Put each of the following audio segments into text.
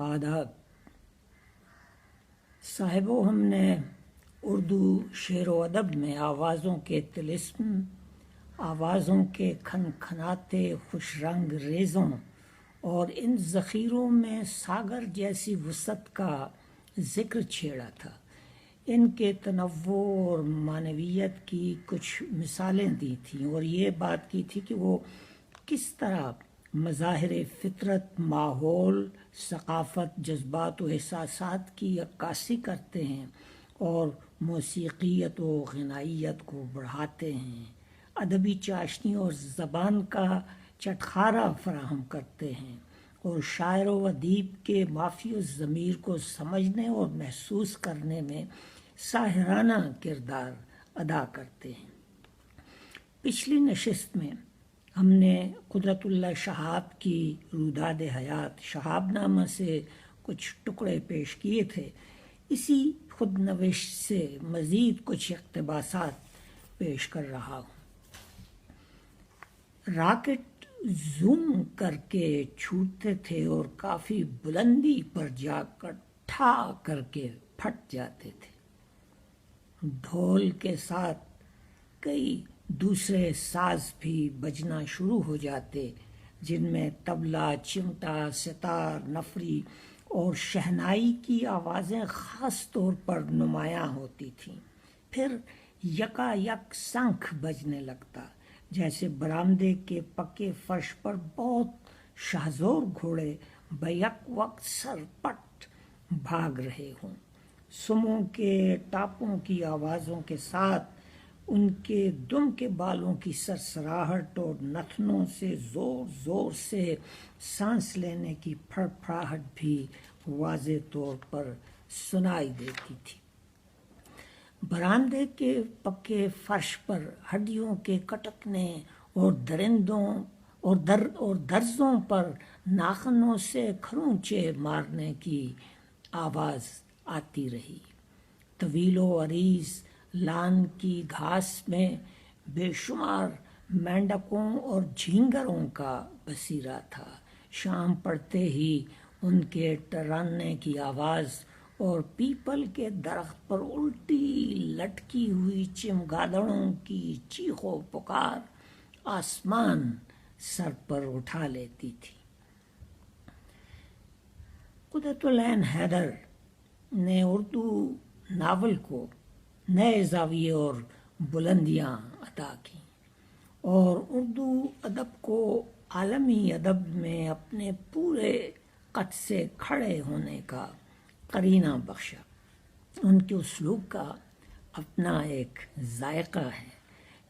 آداب صاحبو، ہم نے اردو شعر و ادب میں آوازوں کے طلسم، آوازوں کے کھنکھناتے خوش رنگ ریزوں اور ان ذخیروں میں ساگر جیسی وسعت کا ذکر چھیڑا تھا۔ ان کے تنوع اور معنویت کی کچھ مثالیں دی تھیں اور یہ بات کی تھی کہ وہ کس طرح مظاہر فطرت، ماحول، ثقافت، جذبات و احساسات کی عکاسی کرتے ہیں اور موسیقیت و غنائیت کو بڑھاتے ہیں، ادبی چاشنی اور زبان کا چٹخارا فراہم کرتے ہیں اور شاعر و ادیب کے مافی الضمیر کو سمجھنے اور محسوس کرنے میں ساحرانہ کردار ادا کرتے ہیں۔ پچھلی نشست میں ہم نے قدرت اللہ شہاب کی روداد حیات شہاب نامہ سے کچھ ٹکڑے پیش کیے تھے۔ اسی خود نوشت سے مزید کچھ اقتباسات پیش کر رہا ہوں۔ راکٹ زوم کر کے چھوٹتے تھے اور کافی بلندی پر جا کر ٹھا کر کے پھٹ جاتے تھے۔ ڈھول کے ساتھ کئی دوسرے ساز بھی بجنا شروع ہو جاتے، جن میں طبلہ، چمٹا، ستار، نفری اور شہنائی کی آوازیں خاص طور پر نمایاں ہوتی تھیں۔ پھر یکا یک شنکھ بجنے لگتا، جیسے برآمدے کے پکے فرش پر بہت شہزور گھوڑے بیک وقت سرپٹ بھاگ رہے ہوں۔ سموں کے ٹاپوں کی آوازوں کے ساتھ ان کے دم کے بالوں کی سرسراہٹ اور نتنوں سے زور زور سے سانس لینے کی پھڑپھڑاہٹ بھی واضح طور پر سنائی دیتی تھی۔ برآمدے کے پکے فرش پر ہڈیوں کے کٹکنے اور درزوں پر ناخنوں سے کھروچے مارنے کی آواز آتی رہی۔ طویل و عریض لان کی گھاس میں بے شمار مینڈکوں اور جھینگروں کا بسیرا تھا۔ شام پڑتے ہی ان کے ٹراننے کی آواز اور پیپل کے درخت پر الٹی لٹکی ہوئی چمگادڑوں کی چیخ و پکار آسمان سر پر اٹھا لیتی تھی۔ قدرت العین حیدر نے اردو ناول کو نئے زاویے اور بلندیاں عطا کی اور اردو ادب کو عالمی ادب میں اپنے پورے قد سے کھڑے ہونے کا قرینہ بخشا۔ ان کے اسلوب کا اپنا ایک ذائقہ ہے۔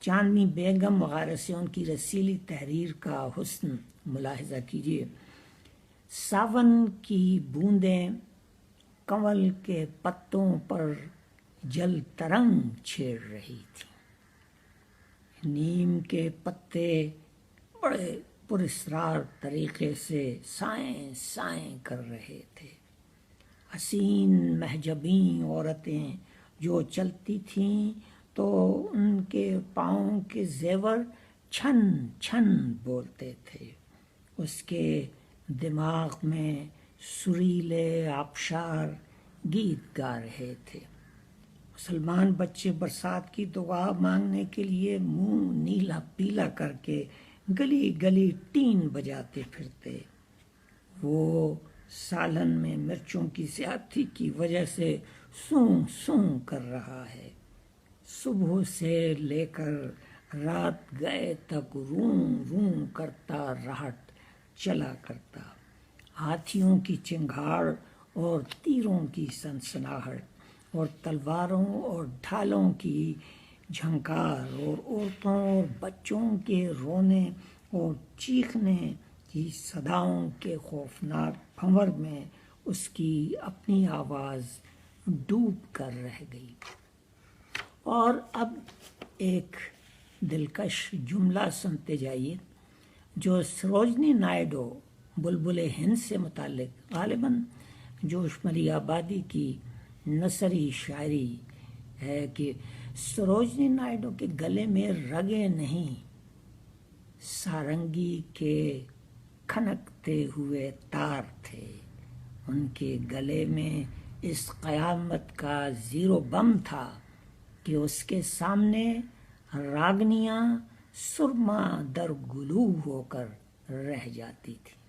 چاندنی بیگم وغیرہ سے ان کی رسیلی تحریر کا حسن ملاحظہ کیجیے۔ ساون کی بوندیں کنول کے پتوں پر جل ترنگ چھیڑ رہی تھی۔ نیم کے پتے بڑے پراسرار طریقے سے سائیں سائیں کر رہے تھے۔ حسین محجبیں عورتیں جو چلتی تھیں تو ان کے پاؤں کے زیور چھن چھن بولتے تھے۔ اس کے دماغ میں سریلے آبشار گیت گا رہے تھے۔ مسلمان بچے برسات کی دعا مانگنے کے لیے منہ نیلا پیلا کر کے گلی گلی ٹین بجاتے پھرتے۔ وہ سالن میں مرچوں کی زیادتی کی وجہ سے سوں سوں کر رہا ہے۔ صبح سے لے کر رات گئے تک روں روں کرتا رہٹ چلا کرتا۔ ہاتھیوں کی چنگھاڑ اور تیروں کی سنسناہٹ اور تلواروں اور ڈھالوں کی جھنکار اور عورتوں اور بچوں کے رونے اور چیخنے کی صداؤں کے خوفناک بھنور میں اس کی اپنی آواز ڈوب کر رہ گئی۔ اور اب ایک دلکش جملہ سنتے جائیے جو سروجنی نائڈو بلبل ہند سے متعلق غالباً جوشمری آبادی کی نثری شاعری ہے کہ سروجنی نائڈو کے گلے میں رگیں نہیں، سارنگی کے کھنکتے ہوئے تار تھے۔ ان کے گلے میں اس قیامت کا زیرو بم تھا کہ اس کے سامنے راگنیاں سرما در گلو ہو کر رہ جاتی تھی۔